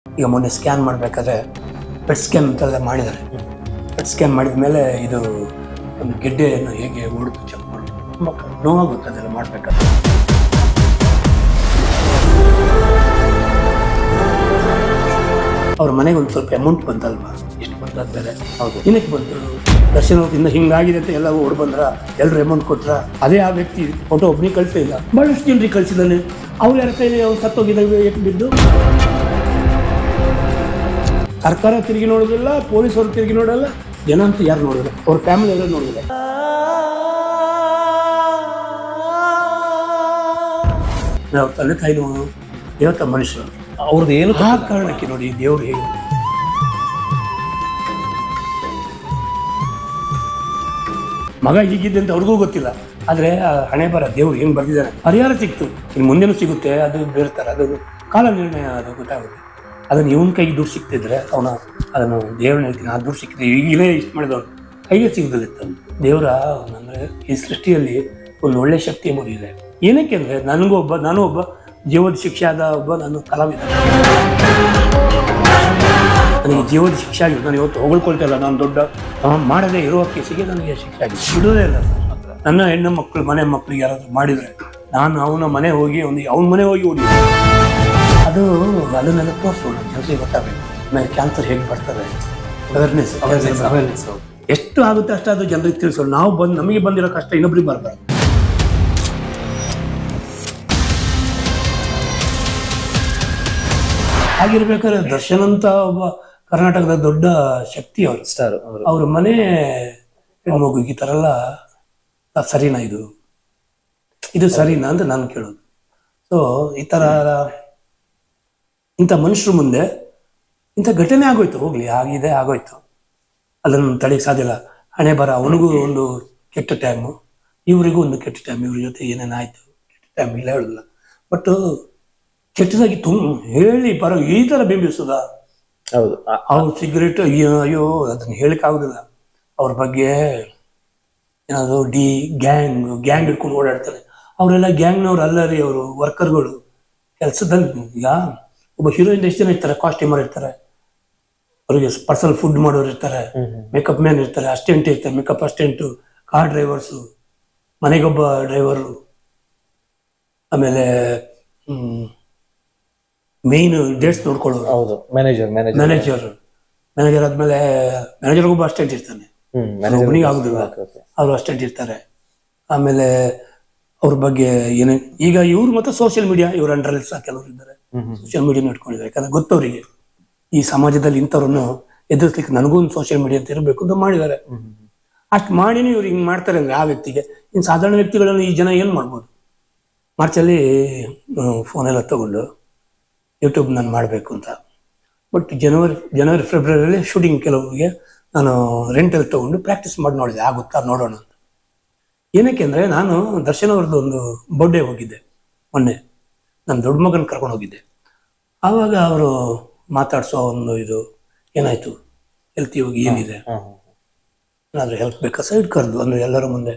ಈಗ ಮೊನ್ನೆ ಸ್ಕ್ಯಾನ್ ಮಾಡಬೇಕಾದ್ರೆ ಪೆಟ್ ಸ್ಕ್ಯಾನ್ ಅಂತೆಲ್ಲ ಮಾಡಿದ್ದಾರೆ. ಪೆಟ್ ಸ್ಕ್ಯಾನ್ ಮಾಡಿದ ಮೇಲೆ ಇದು ಒಂದು ಗೆಡ್ಡೆಯನ್ನು ಹೇಗೆ ಹೊಡೆದು ಚೆಕ್ ಮಾಡಿ ತುಂಬ ನೋವಾಗುತ್ತೆ ಅದೆಲ್ಲ ಮಾಡಬೇಕಾದ್ರೆ. ಅವ್ರ ಮನೆಗೆ ಒಂದು ಸ್ವಲ್ಪ ಅಮೌಂಟ್ ಬಂತಲ್ವಾ, ಎಷ್ಟು ಬಂತಾದ್ಮೇಲೆ ಹೌದು ಏನಕ್ಕೆ ಬಂತು ದರ್ಶನದಿಂದ ಹಿಂಗಾಗಿದೆ ಅಂತ ಎಲ್ಲ ಓಡ್ ಬಂದ್ರ, ಎಲ್ಲರೂ ಅಮೌಂಟ್ ಕೊಟ್ರ. ಅದೇ ಆ ವ್ಯಕ್ತಿ ಫೋಟೋ ಒಬ್ಬನಿಗೆ ಕಳಿಸೇ ಇಲ್ಲ, ಬಹಳಷ್ಟು ಜನರಿಗೆ ಕಳಿಸಿದ್ದಾನೆ. ಅವ್ರು ಯಾರ ಕೈಲಿ ಅವ್ರು ಸತ್ತೋಗಿದ್ದಾವೆ ಏಕೆ ಬಿದ್ದು. ಸರ್ಕಾರ ತಿರುಗಿ ನೋಡೋದಿಲ್ಲ, ಪೊಲೀಸರು ತಿರುಗಿ ನೋಡಲ್ಲ, ಜನ ಅಂತೂ ಯಾರು ನೋಡೋಲ್ಲ, ಅವ್ರ ಫ್ಯಾಮಿಲಿ ಎಲ್ಲ ನೋಡೋದಿಲ್ಲ. ನಾವು ತಂದೆ ತಾಯಿನೂ ದೇವತ ಮನುಷ್ಯರು, ಅವ್ರದ್ದು ಏನು ಆ ಕಾರಣಕ್ಕೆ ನೋಡಿ ದೇವ್ರು ಹೇಗೆ ಮಗ ಹೀಗಿದ್ದೆ ಅಂತ ಅವ್ರಿಗೂ ಗೊತ್ತಿಲ್ಲ. ಆದರೆ ಹಣೆ ಬರ ದೇವ್ರು ಹೆಂಗೆ ಬರ್ದಿದ್ದಾನೆ, ಪರಿಹಾರ ಸಿಕ್ತು, ಇನ್ನು ಮುಂದೆನೂ ಸಿಗುತ್ತೆ, ಅದು ಬೇರೆ ಥರ, ಅದು ಕಾಲ ನಿರ್ಣಯ, ಅದು ಗೊತ್ತಾಗುತ್ತೆ. ಅದನ್ನು ಇವನ ಕೈಗೆ ದುಡ್ಡು ಸಿಕ್ತಿದ್ರೆ ಅದನ್ನು ದೇವ್ರನ್ನ ಹೇಳ್ತೀನಿ, ಆ ದುಡ್ಡು ಸಿಕ್ಕಿದ್ರೆ ಈಗಲೇ ಇಷ್ಟು ಮಾಡಿದವ್ರು ಕೈಗೆ ಸಿಗೋದಿತ್ತು. ದೇವರ ಅಂದರೆ ಈ ಸೃಷ್ಟಿಯಲ್ಲಿ ಒಂದು ಒಳ್ಳೆ ಶಕ್ತಿ ಎಂಬುದು ಇದೆ. ಏನಕ್ಕೆ ಅಂದರೆ ನಾನು ಒಬ್ಬ ಜೀವದ ಶಿಕ್ಷೆ ಆದ ನಾನು ಕಲಾವಿದ. ನನಗೆ ಜೀವದ ಶಿಕ್ಷೆ ಆಗಿದೆ. ನಾನು ಇವತ್ತು ಹೊಗಳ್ಕೊಳ್ತಾ ಇಲ್ಲ, ನಾನು ದೊಡ್ಡ ಮಾಡದೇ ಇರುವ ಕೇಸಿಗೆ ನನಗೆ ಶಿಕ್ಷೆ ಆಗಿದೆ, ಬಿಡೋದೇ ಇಲ್ಲ. ನನ್ನ ಹೆಣ್ಣು ಮಕ್ಕಳು ಮನೆ ಮಕ್ಕಳಿಗೆ ಯಾರಾದರೂ ಮಾಡಿದರೆ ನಾನು ಅವನ ಮನೆ ಹೋಗಿ ಅವನ ಮನೆ ಹೋಗಿ ಹೊಡಿಯೋದು. ಅದನ್ನೆಲ್ಲ ತೋರಿಸೋಣ, ಜನರಿಗೆ ಗೊತ್ತಾಗಬೇಕು. ಆಮೇಲೆ ಕ್ಯಾನ್ಸರ್ ಹೇಗೆ ಬರ್ತಾರೆ, ಅವೇರ್ನೆಸ್ ಎಷ್ಟು ಆಗುತ್ತೆ ಅಷ್ಟು ಅದು ಜನರಿಗೆ ತಿಳಿಸೋಣ. ನಮಗೆ ಬಂದಿರೋ ಕಷ್ಟ ಇನ್ನೊಬ್ರಿಗೆ ಬರಬಾರ್ದು. ಹಾಗಿರ್ಬೇಕಾದ್ರೆ ದರ್ಶನ್ ಅಂತ ಒಬ್ಬ ಕರ್ನಾಟಕದ ದೊಡ್ಡ ಶಕ್ತಿ ಅವರು, ಸ್ಟಾರ್, ಅವ್ರ ಮನೆ ಹೆಣ್ಮಗು ಈ ಥರ ಎಲ್ಲ ಸರಿನಾ, ಇದು ಸರಿನಾ ಅಂತ ನಾನು ಕೇಳೋದು. ಸೊ ಈ ಥರ ಇಂಥ ಮನುಷ್ಯರ ಮುಂದೆ ಇಂಥ ಘಟನೆ ಆಗೋಯ್ತು, ಹೋಗ್ಲಿ ಆಗಿದೆ ಆಗೋಯ್ತು, ಅದನ್ನು ತಡೆಯಕ್ಕೆ ಸಾಧ್ಯ ಇಲ್ಲ. ಹಣೆ ಬರ, ಅವನಿಗೂ ಒಂದು ಕೆಟ್ಟ ಟೈಮು, ಇವರಿಗೂ ಒಂದು ಕೆಟ್ಟ ಟೈಮ್, ಇವ್ರ ಜೊತೆ ಏನೇನಾಯ್ತು ಕೆಟ್ಟ ಟೈಮ್ ಇಲ್ಲ ಹೇಳೋದಿಲ್ಲ. ಬಟ್ ಕೆಟ್ಟದಾಗಿ ಹೇಳಿ ಬರೋ ಈ ಥರ ಬಿಂಬಿಸೋದ. ಹೌದು, ಅವ್ರು ಸಿಗರೇಟ್ ಅಯ್ಯೋ ಅದನ್ನು ಹೇಳಕ್ಕಾಗೋದಿಲ್ಲ. ಅವ್ರ ಬಗ್ಗೆ ಏನಾದ್ರು ಗ್ಯಾಂಗ್ ಹಿಡ್ಕೊಂಡು ಓಡಾಡ್ತಾರೆ. ಅವರೆಲ್ಲ ಗ್ಯಾಂಗ್ನವ್ರು ಅಲ್ಲ ರೀ, ಅವರು ವರ್ಕರ್ಗಳು ಕೆಲಸದಲ್ಲಿ. ಈಗ ಒಬ್ಬ ಹೀರೋಯಿನ್ ಎಷ್ಟು ಜನ ಇರ್ತಾರೆ, ಕಾಸ್ಟ್ಯೂಮರ್ ಇರ್ತಾರೆ, ಅವರಿಗೆ ಪರ್ಸನಲ್ ಫುಡ್ ಮಾಡೋರು ಇರ್ತಾರೆ, ಮೇಕಪ್ ಮ್ಯಾನ್ ಇರ್ತಾರೆ, ಅಸಿಸ್ಟೆಂಟ್ ಇರ್ತಾರೆ, ಮೇಕಪ್ ಅಸಿಸ್ಟೆಂಟು, ಕಾರ್ ಡ್ರೈವರ್ಸು, ಮನೆಗೊಬ್ಬ ಡ್ರೈವರು, ಮೇನ್ ಡೇಟ್ಸ್ ನೋಡ್ಕೊಳ್ಳೋರು. ಹೌದು, ಮ್ಯಾನೇಜರ್ ಆದ್ಮೇಲೆ ಮ್ಯಾನೇಜರ್ಗೊಬ್ಬ ಅಸಿಸ್ಟೆಂಟ್ ಇರ್ತಾನೆ, ಒಬ್ಬನಿಗೆ ಆಗುದಿಲ್ಲ, ಅವರು ಅಸಿಸ್ಟೆಂಟ್ ಇರ್ತಾರೆ. ಆಮೇಲೆ ಅವ್ರ ಬಗ್ಗೆ ಏನೇ, ಈಗ ಇವ್ರು ಮತ್ತೆ ಸೋಷಿಯಲ್ ಮೀಡಿಯಾ ಇವ್ರ ಅಂಡರಲ್ಲಿ ಸಹ ಕೆಲವರು ಇದ್ದಾರೆ, ಸೋಷಿಯಲ್ ಮೀಡಿಯಾನ ಇಟ್ಕೊಂಡಿದ್ದಾರೆ. ಯಾಕಂದ್ರೆ ಗೊತ್ತವರಿಗೆ ಈ ಸಮಾಜದಲ್ಲಿ ಇಂಥವ್ರನ್ನು ಎದುರಿಸ್ಲಿಕ್ಕೆ ನನಗೂ ಒಂದು ಸೋಷಿಯಲ್ ಮೀಡಿಯಾ ಅಂತ ಇರಬೇಕು ಅಂತ ಮಾಡಿದ್ದಾರೆ. ಅಷ್ಟು ಮಾಡಿನೂ ಇವ್ರು ಹಿಂಗೆ ಮಾಡ್ತಾರೆ ಅಂದ್ರೆ ಆ ವ್ಯಕ್ತಿಗೆ, ಇನ್ನು ಸಾಧಾರಣ ವ್ಯಕ್ತಿಗಳನ್ನು ಈ ಜನ ಏನು ಮಾಡ್ಬೋದು. ಮಾರ್ಚಲ್ಲಿ ಫೋನೆಲ್ಲ ತಗೊಂಡು ಯೂಟ್ಯೂಬ್ ನಾನು ಮಾಡಬೇಕು ಅಂತ, ಬಟ್ ಜನವರಿ ಫೆಬ್ರವರಿಯಲ್ಲಿ ಶೂಟಿಂಗ್ ಕೆಲವರಿಗೆ ನಾನು ರೆಂಟಲ್ಲಿ ತೊಗೊಂಡು ಪ್ರಾಕ್ಟೀಸ್ ಮಾಡಿ ನೋಡಿದೆ, ಆಗುತ್ತಾ ನೋಡೋಣ ಅಂತ. ಏನಕ್ಕೆ ಅಂದರೆ ನಾನು ದರ್ಶನ್ ಅವ್ರದ್ದು ಒಂದು ಬರ್ಡೇ ಹೋಗಿದ್ದೆ ಮೊನ್ನೆ, ನನ್ನ ದೊಡ್ಡ ಮಗನ ಕರ್ಕೊಂಡು ಹೋಗಿದ್ದೆ. ಆವಾಗ ಅವರು ಮಾತಾಡಿಸೋ ಒಂದು ಇದು ಏನಾಯಿತು, ಹೆಲ್ತ್ ಹೋಗಿ ಏನಿದೆ, ಏನಾದರೂ ಹೆಲ್ಪ್ ಬೇಕಾ ಸೈಡ್ ಕರೆದು ಅಂದರೆ ಎಲ್ಲರ ಮುಂದೆ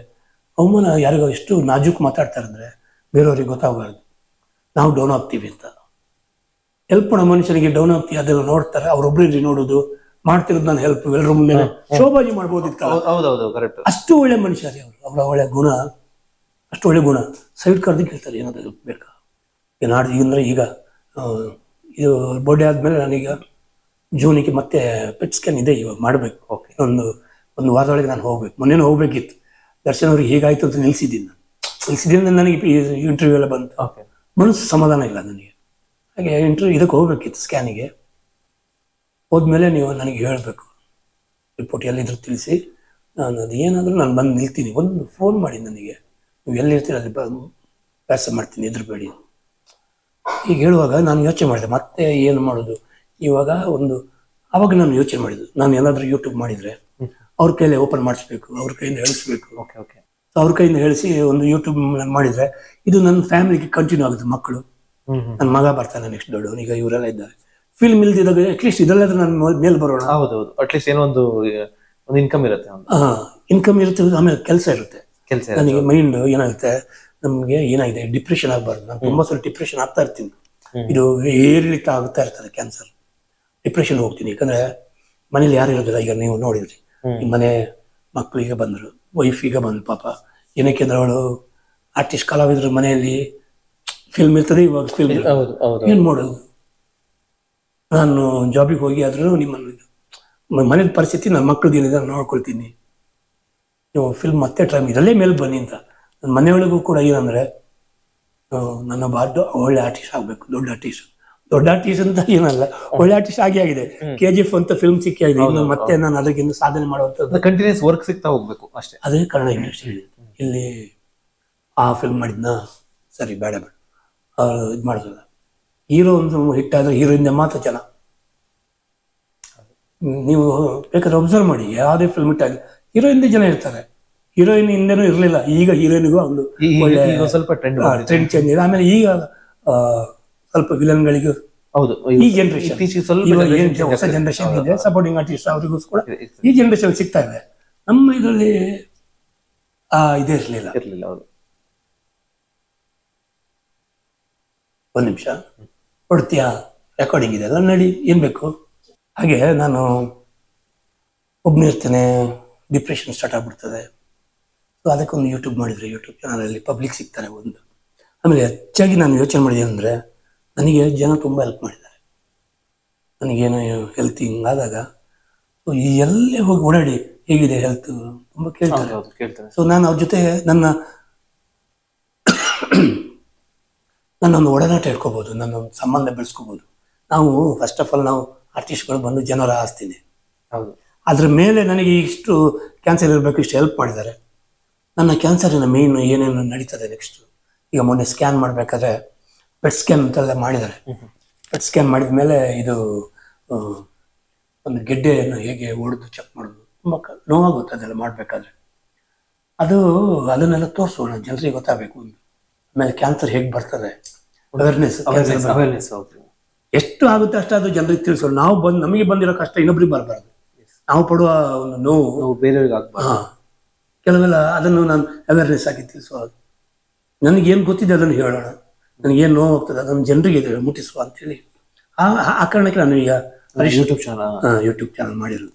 ಅವಮಾನ. ಯಾರಿಗೋ ಎಷ್ಟು ನಾಜೂಕ್ ಮಾತಾಡ್ತಾರೆ ಅಂದರೆ ಬೇರೆಯವ್ರಿಗೆ ಗೊತ್ತಾಗಬಾರ್ದು, ನಾವು ಡೌನ್ ಆಗ್ತೀವಿ ಅಂತ. ಹೆಲ್ಪ್ ಮಾಡೋ ಮನುಷ್ಯನಿಗೆ ಡೌನ್ ಆಗ್ತೀವಿ ಅದೆಲ್ಲ ನೋಡ್ತಾರೆ, ಅವ್ರೊಬ್ರಿಗೆ ನೋಡೋದು ಮಾಡ್ತಿರೋದು ನಾನು ಹೆಲ್ಪ್ ಎಲ್ಲರ ಮುಂದೆ ಶೋಭಾಜಿ ಮಾಡ್ಬೋದಿತ್ತು. ಅಷ್ಟು ಒಳ್ಳೆ ಮನುಷ್ಯ ರೀ ಅವರು, ಅವರ ಒಳ್ಳೆ ಗುಣ, ಅಷ್ಟು ಒಳ್ಳೆ ಗುಣ. ಸೈಡ್ ಕರೆದು ಕೇಳ್ತಾರೆ ಏನಾದರೂ ಹೆಲ್ಪ್ ಬೇಕಾ, ನಾಡ್ದು ಅಂದರೆ ಈಗ ಇದು ಬರ್ಡೇ ಆದಮೇಲೆ ನಾನೀಗ ಜೂನಿಗೆ ಮತ್ತೆ ಪೆಟ್ ಸ್ಕ್ಯಾನ್ ಇದೆ, ಇವಾಗ ಮಾಡಬೇಕು. ಓಕೆ, ಒಂದು ವಾರದೊಳಗೆ ನಾನು ಹೋಗ್ಬೇಕು. ಮೊನ್ನೆನೂ ಹೋಗ್ಬೇಕಿತ್ತು. ದರ್ಶನ್ ಅವ್ರಿಗೆ ಹೀಗಾಯ್ತು ಅಂತ ನಿಲ್ಸಿದ್ದೀನಿ ನನಗೆ ಇಂಟರ್ವ್ಯೂ ಎಲ್ಲ ಬಂತು. ಮನಸ್ಸು ಸಮಾಧಾನ ಇಲ್ಲ ನನಗೆ. ಹಾಗೆ ಇದಕ್ಕೆ ಹೋಗ್ಬೇಕಿತ್ತು ಸ್ಕ್ಯಾನಿಗೆ. ಹೋದ್ಮೇಲೆ ನೀವು ನನಗೆ ಹೇಳಬೇಕು, ರಿಪೋರ್ಟ್ ಎಲ್ಲಿದ್ರು ತಿಳಿಸಿ, ನಾನು ಅದು ಏನಾದರೂ ನಾನು ಬಂದು ನಿಲ್ತೀನಿ. ಒಂದು ಫೋನ್ ಮಾಡಿ ನನಗೆ, ನೀವು ಎಲ್ಲಿರ್ತೀರ ಅಲ್ಲಿ ವ್ಯಾಸ ಮಾಡ್ತೀನಿ, ಎದುರುಬೇಡಿ. ಈಗ ಹೇಳುವಾಗ ನಾನು ಯೋಚನೆ ಮಾಡಿದೆ ಮತ್ತೆ ಏನು ಮಾಡೋದು ಇವಾಗ. ಆವಾಗ ನಾನು ಯೋಚನೆ ಮಾಡಿದ್ದು, ನಾನು ಏನಾದರೂ ಯೂಟ್ಯೂಬ್ ಮಾಡಿದರೆ ಅವ್ರ ಕೈಲೇ ಓಪನ್ ಮಾಡಿಸ್ಬೇಕು, ಅವ್ರ ಕೈಯಿಂದ ಹೇಳಿಸ್ಬೇಕು. ಅವ್ರ ಕೈಯಿಂದ ಹೇಳಿಸಿ ಒಂದು ಯೂಟ್ಯೂಬ್ ಮಾಡಿದರೆ ಇದು ನನ್ನ ಫ್ಯಾಮಿಲಿಗೆ ಕಂಟಿನ್ಯೂ ಆಗುತ್ತೆ. ಮಕ್ಕಳು, ನನ್ನ ಮಗ ಬರ್ತಾನೆ ನೆಕ್ಸ್ಟ್ ದೊಡ್ಡವನು, ಈಗ ಇವರೆಲ್ಲ ಇದ್ದಾರೆ. ಫಿಲ್ಮ್ ಇಲ್ದಿದಾಗ ಅಟ್ಲೀಸ್ಟ್ ಇದೆಲ್ಲಾದ್ರೂ ನನ್ನ ಮೇಲೆ ಬರೋಣ. ಹೌದು, ಅಟ್ಲೀಸ್ಟ್ ಏನೋ ಒಂದು ಇನ್ಕಮ್ ಇರುತ್ತೆ. ಇನ್ಕಮ್ ಇರುತ್ತೆ, ಆಮೇಲೆ ಕೆಲಸ ಇರುತ್ತೆ. ನನಗೆ ಮೈಂಡ್ ಏನಾಗುತ್ತೆ, ನಮಗೆ ಏನಾಗಿದೆ ಡಿಪ್ರೆಷನ್ ಆಗಬಾರ್ದು. ನಾನು ತುಂಬಾ ಸಲ ಡಿಪ್ರೆಷನ್ ಆಗ್ತಾ ಇರ್ತೀನಿ. ಇದು ಏರಿಳಿತ ಆಗ್ತಾ ಇರ್ತದೆ ಕ್ಯಾನ್ಸರ್. ಡಿಪ್ರೆಷನ್ ಹೋಗ್ತೀನಿ. ಯಾಕಂದ್ರೆ ಮನೇಲಿ ಯಾರು ಇರೋದಿಲ್ಲ. ಈಗ ನೀವು ನೋಡಿದ್ರಿ, ನಿಮ್ಮ ಮನೆ ಮಕ್ಕಳಿಗೆ ಬಂದರು, ವೈಫ್ ಈಗ ಬಂದ್ರು ಪಾಪ. ಏನಕ್ಕೆ ಅಂದ್ರೆ ಅವಳು ಆರ್ಟಿಸ್ಟ್ ಕಲಾವಿದ್ರ ಮನೆಯಲ್ಲಿ ಫಿಲ್ಮ್ ಇರ್ತದೆ, ಇವಾಗ ಫಿಲ್ಮ್ ಏನು ಮಾಡೋದು. ನಾನು ಜಾಬಿಗೆ ಹೋಗಿ ಆದ್ರೂ ನಿಮ್ಮ ಮನೇದ ಪರಿಸ್ಥಿತಿ ನನ್ನ ಮಕ್ಕಳದ್ದು ಏನಿದೆ ನೋಡ್ಕೊಳ್ತೀನಿ, ನೀವು ಫಿಲ್ಮ್ ಮತ್ತೆ ಟ್ರೈ ಇದರಲ್ಲೇ ಮೇಲೆ ಬನ್ನಿ ಅಂತ. ನನ್ನ ಮನೆಯೊಳಗೂ ಕೂಡ ಏನಂದ್ರೆ ನನ್ನ ಒಳ್ಳೆ ಆರ್ಟಿಸ್ಟ್ ಆಗಬೇಕು, ದೊಡ್ಡ ಆರ್ಟಿಸ್ಟ್ ಅಂತ ಏನಲ್ಲ, ಒಳ್ಳೆ ಆರ್ಟಿಸ್ಟ್ ಆಗಿದೆ. KGF ಅಂತ ಫಿಲ್ಮ್ ಸಿಕ್ಕಿದೆ, ಇನ್ನು ಮತ್ತೆ ನಾನು ಅದಕ್ಕಿಂತ ಸಾಧನೆ ಮಾಡುವಂಥದ್ದು ಕಂಟಿನ್ಯೂಸ್ ವರ್ಕ್ ಸಿಗ್ತಾ ಹೋಗ್ಬೇಕು ಅಷ್ಟೇ. ಅದೇ ಕನ್ನಡ ಇಂಡಸ್ಟ್ರಿ. ಇಲ್ಲಿ ಆ ಫಿಲ್ಮ್ ಮಾಡಿದ್ನ ಸರಿ ಬೇಡ ಅವ್ರು ಇದು ಮಾಡೋದಿಲ್ಲ. ಹೀರೋ ಒಂದು ಹಿಟ್ಟಾದ್ರೆ ಹೀರೋಯಿಂದ ಮಾತ್ರ ಜನ. ನೀವು ಬೇಕಾದ್ರೆ ಅಬ್ಸರ್ವ್ ಮಾಡಿ, ಯಾವುದೇ ಫಿಲ್ಮ್ ಹಿಟ್ಟಾಗಿ ಹೀರೋಯಿಂದ ಜನ ಇರ್ತಾರೆ. ಹೀರೋಯಿನ್ ಹಿಂದೆನೂ ಇರಲಿಲ್ಲ, ಈಗ ಹೀರೋಯಿನ್ಗೂ ಒಂದು ಸ್ವಲ್ಪ ಟ್ರೆಂಡ್ ಚೇಂಜ್ ಇದೆ. ಆಮೇಲೆ ಈಗ ಸ್ವಲ್ಪ ವಿಲನ್ಗಳಿಗೂ ಹೌದು ಈ ಜನರೇಷನ್ ಹೊಸ ಜನರೇಷನ್ ಇದೆ, ಸಪೋರ್ಟಿಂಗ್ ಆರ್ಟಿಸ್ಟ್ ಅವರಿಗೂ ಕೂಡ ಈ ಜನರೇಷನ್ ಸಿಗ್ತಾ ಇದೆ. ನಮ್ಮ ಇದರಲ್ಲಿ ಇದೇ ಇರಲಿಲ್ಲ. ಒಂದು ನಿಮಿಷ ಕೊಡ್ತೀಯಾ, ರೆಕಾರ್ಡಿಂಗ್ ಇದೆ ಅಲ್ಲ, ನಡಿ, ಏನ್ ಬೇಕು. ಹಾಗೆ ನಾನು ಒಬ್ಬನೇ ಇರ್ತೇನೆ, ಡಿಪ್ರೆಷನ್ ಸ್ಟಾರ್ಟ್ ಆಗ್ಬಿಡ್ತದೆ. ಸೊ ಅದಕ್ಕೊಂದು ಯೂಟ್ಯೂಬ್ ಮಾಡಿದ್ರೆ, ಯೂಟ್ಯೂಬ್ ಚಾನಲಲ್ಲಿ ಪಬ್ಲಿಕ್ ಸಿಗ್ತಾರೆ ಒಂದು. ಆಮೇಲೆ ಹೆಚ್ಚಾಗಿ ನಾನು ಯೋಚನೆ ಮಾಡಿದೆ ಅಂದರೆ, ನನಗೆ ಜನ ತುಂಬ ಹೆಲ್ಪ್ ಮಾಡಿದ್ದಾರೆ. ನನಗೇನೋ ಹೆಲ್ತ್ ಹಿಂಗಾದಾಗ ಸೊ ಈ ಎಲ್ಲೇ ಹೋಗಿ ಓಡಾಡಿ ಹೇಗಿದೆ ಹೆಲ್ತ್ ತುಂಬ ಕೇಳ್ತಾರೆ. ಸೊ ನಾನು ಅವ್ರ ಜೊತೆ ನನ್ನೊಂದು ಒಡನಾಟ ಇಟ್ಕೋಬೋದು, ನನ್ನೊಂದು ಸಂಬಂಧ ಬೆಳೆಸ್ಕೋಬೋದು. ನಾವು ಫಸ್ಟ್ ಆಫ್ ಆಲ್ ನಾವು ಆರ್ಟಿಸ್ಟ್ಗಳು ಬಂದು ಜನರ ಆಸ್ತಿನಿ. ಹೌದು. ಅದ್ರ ಮೇಲೆ ನನಗೆ ಇಷ್ಟು ಕ್ಯಾನ್ಸರ್ ಇರಬೇಕು, ಇಷ್ಟು ಹೆಲ್ಪ್ ಮಾಡಿದ್ದಾರೆ. ನನ್ನ ಕ್ಯಾನ್ಸರಿನ ಮೇಯ್ನು ಏನೇನು ನಡೀತದೆ ನೆಕ್ಸ್ಟು. ಈಗ ಮೊನ್ನೆ ಸ್ಕ್ಯಾನ್ ಮಾಡಬೇಕಾದ್ರೆ ಪೆಟ್ ಸ್ಕ್ಯಾನ್ ಅಂತೆಲ್ಲ ಮಾಡಿದ್ದಾರೆ. ಪೆಟ್ ಸ್ಕ್ಯಾನ್ ಮಾಡಿದ ಮೇಲೆ ಇದು ಒಂದು ಗೆಡ್ಡೆಯನ್ನು ಹೇಗೆ ಹೊಡೆದು ಚೆಕ್ ಮಾಡೋದು ತುಂಬ ನೋವಾಗುತ್ತೆ. ಅದೆಲ್ಲ ಮಾಡಬೇಕಾದ್ರೆ ಅದನ್ನೆಲ್ಲ ತೋರಿಸೋಣ, ಜನರಿಗೆ ಗೊತ್ತಾಗಬೇಕು. ಆಮೇಲೆ ಕ್ಯಾನ್ಸರ್ ಹೇಗೆ ಬರ್ತದೆ, ಅವೇರ್ನೆಸ್ ಎಷ್ಟು ಆಗುತ್ತೆ ಅಷ್ಟು ಅದು ಜನರಿಗೆ ತಿಳಿಸೋಣ. ನಾವು ನಮಗೆ ಬಂದಿರೋ ಕಷ್ಟ ಇನ್ನೊಬ್ರಿಗೆ ಬರಬಾರ್ದು, ನಾವು ಪಡುವ ಒಂದು ನೋವು ಬೇರೆಯವ್ರಿಗೆ ಆಗ್ಬಾರ್ದು. ಕೆಲವೆಲ್ಲ ಅದನ್ನು ನಾನು ಅವೇರ್ನೆಸ್ ಆಗಿ ತಿಳಿಸೋದು. ನನಗೇನು ಗೊತ್ತಿದೆ ಅದನ್ನು ಹೇಳೋಣ, ನನಗೇನು ನೋವು ಆಗ್ತದೆ ಅದನ್ನು ಜನರಿಗೆ ಮುಟ್ಟಿಸುವ ಅಂತೇಳಿ ಆ ಕಾರಣಕ್ಕೆ ನಾನು ಈಗ ಯೂಟ್ಯೂಬ್ ಚಾನಲ್ ಮಾಡಿರೋದು.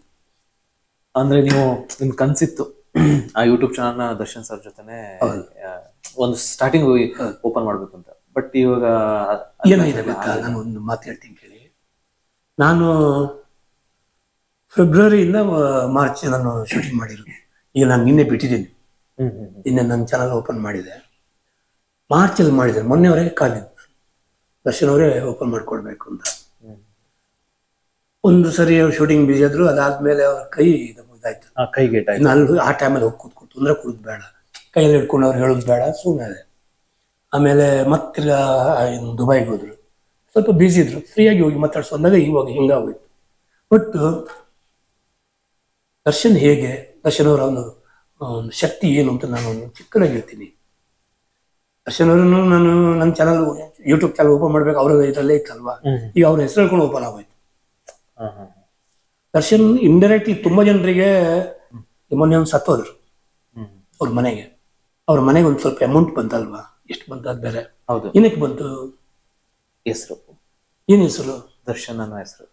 ಅಂದ್ರೆ ನೀವು ನಿಮ್ ಕನ್ಸಿತ್ತು ಆ ಯೂಟ್ಯೂಬ್ ಚಾನಲ್ನ ದರ್ಶನ್ ಸರ್ ಜೊತೆನೆ ಒಂದು ಸ್ಟಾರ್ಟಿಂಗ್ ಓಪನ್ ಮಾಡ್ಬೇಕು ಅಂತ. ಬಟ್ ಇವಾಗ ಏನಿದೆ ಗೊತ್ತಾ, ನಾನು ಒಂದು ಮಾತು ಹೇಳ್ತೀನಿ ಕೇಳಿ. ನಾನು ಫೆಬ್ರವರಿಯಿಂದ ಮಾರ್ಚ್ ನಾನು ಶೂಟಿಂಗ್ ಮಾಡಿರೋದು. ಈಗ ನಾನು ನಿನ್ನೆ ಬಿಟ್ಟಿದ್ದೀನಿ, ನಿನ್ನೆ ನನ್ನ ಚಾನಲ್ ಓಪನ್ ಮಾಡಿದೆ. ಮಾರ್ಚಲ್ಲಿ ಮಾಡಿದೆ. ಮೊನ್ನೆವರೆಗೆ ಕಾದಿದ್ದು ದರ್ಶನ್ ಅವರೇ ಓಪನ್ ಮಾಡಿಕೊಡ್ಬೇಕು ಅಂತ. ಒಂದು ಸರಿ ಅವ್ರು ಶೂಟಿಂಗ್ ಬಿಸಿ ಆದ್ರು, ಅದಾದ್ಮೇಲೆ ಅವ್ರ ಕೈ ಇದಾಯ್ತು. ನಾನು ಆ ಟೈಮಲ್ಲಿ ಹೋಗಿ ಕೂತ್ಕೊಟ್ಟು ತೊಂದರೆ ಕೊಡೋದು ಬೇಡ, ಕೈಯಲ್ಲಿ ಹಿಡ್ಕೊಂಡು ಅವ್ರು ಹೇಳೋದು ಬೇಡ, ಸುಮ್ಮನೆ. ಆಮೇಲೆ ಮತ್ತೆ ದುಬೈಗೆ ಹೋದ್ರು, ಸ್ವಲ್ಪ ಬ್ಯುಸಿ ಇದ್ರು, ಫ್ರೀಯಾಗಿ ಹೋಗಿ ಮಾತಾಡ್ಸೋದಾಗ ಇವಾಗ ಹಿಂಗಾಗೋಯ್ತು. ಬಟ್ ದರ್ಶನ್ ಹೇಗೆ, ದರ್ಶನ್ ಅವರ ಒಂದು ಶಕ್ತಿ ಏನು ಅಂತ ನಾನು ಚಿಕ್ಕದಾಗಿ ಹೇಳ್ತೀನಿ. ದರ್ಶನ್ ಅವರನ್ನು ನಾನು ನನ್ನ ಚಾನಲ್ ಯೂಟ್ಯೂಬ್ ಚಾನಲ್ ಓಪನ್ ಮಾಡ್ಬೇಕು, ಅವ್ರ ಇದರಲ್ಲೇ ಇತ್ತಲ್ವಾ, ಈಗ ಅವ್ರ ಹೆಸರು ಹೇಳ್ಕೊಂಡು ಓಪನ್ ಆಗೋಯ್ತು. ದರ್ಶನ್ ಇಂಡೈರೆಕ್ಟ್ಲಿ ತುಂಬಾ ಜನರಿಗೆ ಮೊನ್ನೆ ಒಂದು ಸತ್ತೋದ್ರು ಅವ್ರ ಮನೆಗೆ. ಅವ್ರ ಮನೆಗೆ ಒಂದು ಸ್ವಲ್ಪ ಅಮೌಂಟ್ ಬಂತಲ್ವಾ, ಎಷ್ಟು ಬಂತ ಅದು ಬೇರೆ. ಏನಕ್ಕೆ ಬಂತು? ಹೆಸರು. ಏನ್ ಹೆಸರು? ದರ್ಶನ್ ಅನ್ನೋ ಹೆಸರು.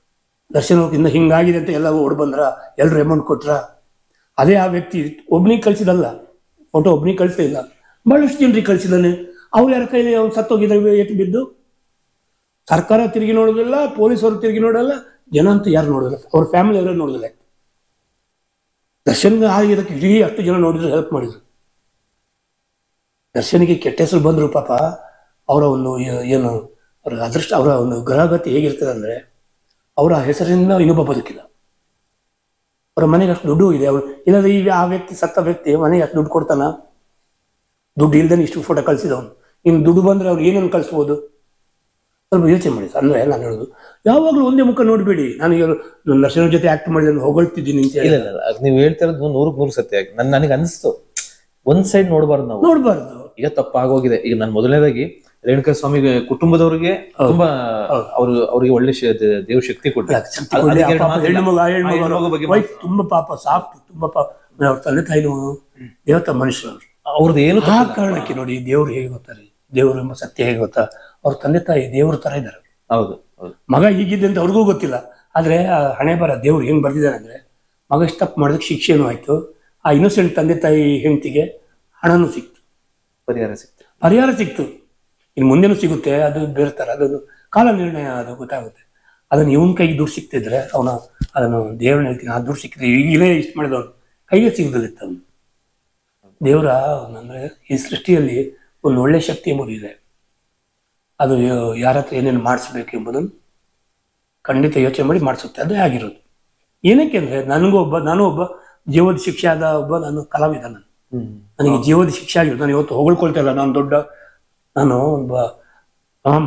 ದರ್ಶನ್ ಇನ್ನು ಹಿಂಗಾಗಿದೆ ಅಂತ ಎಲ್ಲ ಓಡ್ ಬಂದ್ರ, ಎಲ್ರು ಅಮೌಂಟ್ ಕೊಟ್ರ. ಅದೇ ಆ ವ್ಯಕ್ತಿ ಒಬ್ನಿಗೆ ಕಳ್ಸಿದಲ್ಲ, ಫೋಟೋ ಒಬ್ನಿಗೆ ಕಳ್ಸಿಲ್ಲ, ಬಹಳಷ್ಟು ಜನರಿಗೆ ಕಳ್ಸಿದಾನೆ. ಅವ್ರು ಯಾರ ಕೈಲಿ ಅವ್ನು ಸತ್ತೋಗಿದ್ರೆ ಏಟು ಬಿದ್ದು, ಸರ್ಕಾರ ತಿರುಗಿ ನೋಡೋದಿಲ್ಲ, ಪೊಲೀಸರು ತಿರುಗಿ ನೋಡಲ್ಲ, ಜನ ಅಂತ ಯಾರು ನೋಡೋದಿಲ್ಲ, ಅವ್ರ ಫ್ಯಾಮಿಲಿ ಅವರೇ ನೋಡೋದಿಲ್ಲ. ದರ್ಶನ್ಗೆ ಆಗಿದ್ದಕ್ಕೆ ಇಡೀ ಅಷ್ಟು ಜನ ನೋಡಿದ್ರು, ಹೆಲ್ಪ್ ಮಾಡಿದ್ರು. ದರ್ಶನಿಗೆ ಕೆಟ್ಟ ಹೆಸರು ಬಂದ್ರು ಪಾಪ. ಅವರ ಒಂದು ಏನು ಅವರ ಅದೃಷ್ಟ, ಅವರ ಒಂದು ಗ್ರಹಗತಿ ಹೇಗಿರ್ತದೆ ಅಂದ್ರೆ, ಅವರ ಹೆಸರಿನಿಂದ ಇನ್ನೊಬ್ಬ ಬದುಕಿಲ್ಲ. ಅವರ ಮನೆಗೆ ಅಷ್ಟು ದುಡ್ಡು ಇದೆ. ಅವ್ರು ಇಲ್ಲಾಂದ್ರೆ ಈಗ ಆ ವ್ಯಕ್ತಿ, ಸತ್ತ ವ್ಯಕ್ತಿ ಮನೆಗೆ ಅಷ್ಟು ದುಡ್ಡು ಕೊಡ್ತಾನ? ದುಡ್ಡು ಇಲ್ದೇನೆ ಇಷ್ಟು ಫೋಟೋ ಕಳ್ಸಿದವನು. ಇನ್ನು ದುಡ್ಡು ಬಂದ್ರೆ ಅವ್ರು ಏನನ್ನು ಕಳಿಸ್ಬೋದು? ಸ್ವಲ್ಪ ಯೋಚನೆ ಮಾಡಿ. ಅಂದ್ರೆ ನಾನು ಹೇಳೋದು, ಯಾವಾಗಲೂ ಒಂದೇ ಮುಖ ನೋಡ್ಬೇಡಿ. ನಾನು ದರ್ಶನ ಜೊತೆ ಆಕ್ಟ್ ಮಾಡಿ ನಾನು ಹೊಗಳ್ತಿದ್ದೀನಿ ಅಂತ ಹೇಳಿ. ನೀವು ಹೇಳ್ತಿರೋದು 100% ಸತ್ಯ. ನನಗೆ ಅನಿಸ್ತು, ಒಂದ್ ಸೈಡ್ ನೋಡ್ಬಾರ್ದು. ಈಗ ತಪ್ಪಾಗೋಗಿದೆ. ಈಗ ನಾನು ಮೊದಲನೇದಾಗಿ ರೇಣುಕಾ ಸ್ವಾಮಿ ಕುಟುಂಬದವ್ರಿಗೆ ತುಂಬಾ ಅವ್ರಿಗೆ ಒಳ್ಳೆ ದೇವ್ರ ಶಕ್ತಿ ಕೊಟ್ಟರು. ತುಂಬಾ ಪಾಪ ಸಾಫ್ಟ್, ತುಂಬಾ ಪಾಪ. ಅವ್ರ ತಂದೆ ತಾಯಿನೂ ದೇವತಾ ಮನುಷ್ಯರು. ಅವ್ರದ್ದು ಏನು ಆ ಕಾರಣಕ್ಕೆ ನೋಡಿ, ದೇವ್ರು ಹೇಗೆ ಗೊತ್ತಾರೆ, ದೇವ್ರು ಎಂಬ ಸತ್ಯ ಹೇಗೆ ಗೊತ್ತಾ, ಅವ್ರ ತಂದೆ ತಾಯಿ ದೇವ್ರ ತರ ಇದ್ದಾರೆ. ಹೌದು. ಮಗ ಹೀಗಿದೆ ಅಂತ ಅವ್ರಿಗೂ ಗೊತ್ತಿಲ್ಲ, ಆದ್ರೆ ಆ ಹಣೆ ಬರ ದೇವ್ರು ಹೆಂಗ್ ಬರ್ದಿದ್ದಾರೆ ಅಂದ್ರೆ, ಮಗ ಇಷ್ಟ ತಪ್ಪು ಮಾಡೋದಕ್ಕೆ ಶಿಕ್ಷೆನೂ ಆಯ್ತು, ಆ ಇನ್ನೋಸೆಂಟ್ ತಂದೆ ತಾಯಿ ಹೆಂಡತಿಗೆ ಹಣನೂ ಸಿಕ್ತು, ಪರಿಹಾರ ಸಿಕ್ತು. ಇನ್ನು ಮುಂದೆನೂ ಸಿಗುತ್ತೆ, ಅದು ಬೇರೆ ಥರ, ಅದೊಂದು ಕಾಲ ನಿರ್ಣಯ, ಅದು ಗೊತ್ತಾಗುತ್ತೆ. ಅದನ್ನು ಇವನ್ ಕೈಗೆ ದುಡ್ಡು ಸಿಕ್ತಿದ್ರೆ ಅವನ ಅದನ್ನು ದೇವ್ರನ್ನ ಹೇಳ್ತೀನಿ, ಆ ದುಡ್ಡು ಸಿಕ್ಕಿದ್ರೆ ಈಗಲೇ ಇಷ್ಟು ಮಾಡಿದವನು ಕೈಗೆ ಸಿಗದಿತ್ತು ಅವನು. ದೇವರ ಅಂದ್ರೆ ಈ ಸೃಷ್ಟಿಯಲ್ಲಿ ಒಂದು ಒಳ್ಳೆ ಶಕ್ತಿ ಎಂಬುದು ಇದೆ. ಅದು ಯಾರ ಹತ್ರ ಏನೇನು ಮಾಡಿಸ್ಬೇಕು ಎಂಬುದನ್ನು ಖಂಡಿತ ಯೋಚನೆ ಮಾಡಿ ಮಾಡಿಸುತ್ತೆ. ಅದೇ ಆಗಿರೋದು. ಏನಕ್ಕೆ ಅಂದ್ರೆ ನಾನು ಒಬ್ಬ ಜೀವದ ಶಿಕ್ಷೆ ಆದ ನಾನು ಕಲಾವಿದ. ನನಗೆ ಜೀವದ ಶಿಕ್ಷೆ ಆಗಿರೋದು. ನಾನು ಇವತ್ತು ಹೊಗಳ್ಕೊಳ್ತಾ ಇಲ್ಲ, ನಾನು ಒಬ್ಬ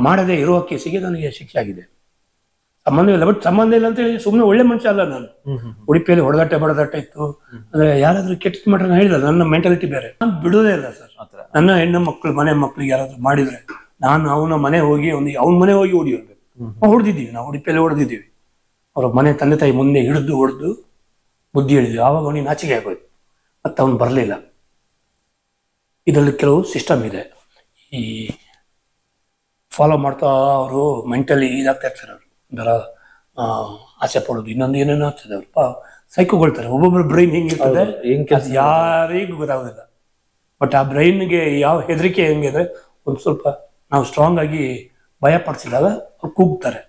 ಮಾಡದೇ ಇರೋ ಕೇಸಿಗೆ ನನಗೆ ಶಿಕ್ಷೆ ಆಗಿದೆ. ಸಂಬಂಧ ಇಲ್ಲ, ಬಟ್ ಸಂಬಂಧ ಇಲ್ಲ ಅಂತ ಹೇಳಿ ಸುಮ್ಮನೆ ಒಳ್ಳೆ ಮನುಷ್ಯ ಅಲ್ಲ ನಾನು. ಉಡುಪಿಯಲ್ಲಿ ಬಡದಾಟ ಇತ್ತು ಅಂದ್ರೆ ಯಾರಾದ್ರೂ ಕೆಟ್ಟದ್ದು ಮಾಡ್ರೆ ಹೇಳಿದ, ನನ್ನ ಮೆಂಟಾಲಿಟಿ ಬೇರೆ. ನಾನು ಬಿಡೋದೇ ಇಲ್ಲ ಸರ್. ನನ್ನ ಹೆಣ್ಣು ಮಕ್ಕಳು ಮನೆ ಮಕ್ಳಿಗೆ ಯಾರಾದ್ರೂ ಮಾಡಿದ್ರೆ ನಾನು ಅವನ ಮನೆ ಹೋಗಿ ಅವನ ಮನೆ ಹೋಗಿ ಹೊಡಿಬೇಕು. ಹೊಡೆದಿದ್ದೀವಿ, ನಾವು ಉಡುಪಿಯಲ್ಲಿ ಹೊಡೆದಿದ್ದೀವಿ. ಅವ್ರ ಮನೆ ತಂದೆ ತಾಯಿ ಮುಂದೆ ಹೊಡೆದು ಬುದ್ಧಿ ಹೇಳಿದ್ವಿ. ಆವಾಗ ಅವನಿಗೆ ನಾಚಿಕೆ ಆಗೋಯ್ತು, ಮತ್ತೆ ಅವನು ಬರಲಿಲ್ಲ. ಇದರಲ್ಲಿ ಕೆಲವು ಸಿಸ್ಟಮ್ ಇದೆ. ಈ ಫಾಲೋ ಮಾಡ್ತಾ ಅವರು ಮೆಂಟಲಿ ಇದಾಗ್ತಾ ಇರ್ತಾರೆ. ಅವರು ಒಂಥರ ಆಸೆ ಪಡೋದು, ಇನ್ನೊಂದು ಏನೇನೋ ಆಗ್ತದೆ. ಅವ್ರು ಸೈಕೋಗೊಳ್ತಾರೆ. ಒಬ್ಬೊಬ್ಬರ ಬ್ರೈನ್ ಹೆಂಗಿರ್ತದೆ ಅದು ಯಾರಿಗೂ ಗೊತ್ತಾಗೋದಿಲ್ಲ. ಬಟ್ ಆ ಬ್ರೈನ್ಗೆ ಯಾವ ಹೆದರಿಕೆ ಹೆಂಗೆ ಅಂದ್ರೆ, ಒಂದು ಸ್ವಲ್ಪ ನಾವು ಸ್ಟ್ರಾಂಗ್ ಆಗಿ ಭಯ ಪಡಿಸಿದಾಗ ಅವ್ರು ಕೂಗ್ತಾರೆ.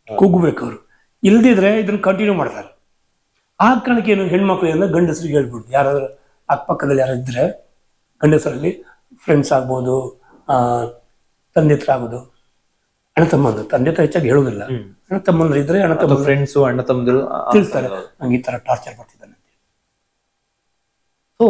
ಕೂಗಬೇಕು ಅವರು. ಇಲ್ದಿದ್ರೆ ಇದನ್ನ ಕಂಟಿನ್ಯೂ ಮಾಡ್ತಾರೆ. ಆ ಕಾರಣಕ್ಕೆ ಏನು, ಹೆಣ್ಮಕ್ಳು ಏನಂದ್ರೆ ಗಂಡಸರಿಗೆ ಹೇಳ್ಬಿಡ್ದು. ಯಾರಾದ್ರೂ ಅಕ್ಕಪಕ್ಕದಲ್ಲಿ ಯಾರು ಇದ್ರೆ ಗಂಡಸರಲ್ಲಿ ಫ್ರೆಂಡ್ಸ್ ಆಗ್ಬೋದು, ತಂದೆ ಹತ್ರ ಆಗೋದು, ಅಣ್ಣ ತಮ್ಮಂದ್ರು. ತಂದೆ ಹತ್ರ ಹೆಚ್ಚಾಗಿ ಹೇಳೋದಿಲ್ಲ. ಅಣ್ಣ ತಮ್ಮಂದ್ರು ಇದ್ರೆ ಅಣ್ಣ ತಮ್ಮ ಫ್ರೆಂಡ್ಸು ಅಣ್ಣ ತಮ್ಮಂದಿರು ತಿಳಿಸ್ತಾರೆ, ನಂಗೆ ಈ ತರ ಟಾರ್ಚರ್ ಮಾಡ್ತಿದ್ದಾನೆ. ಸೊ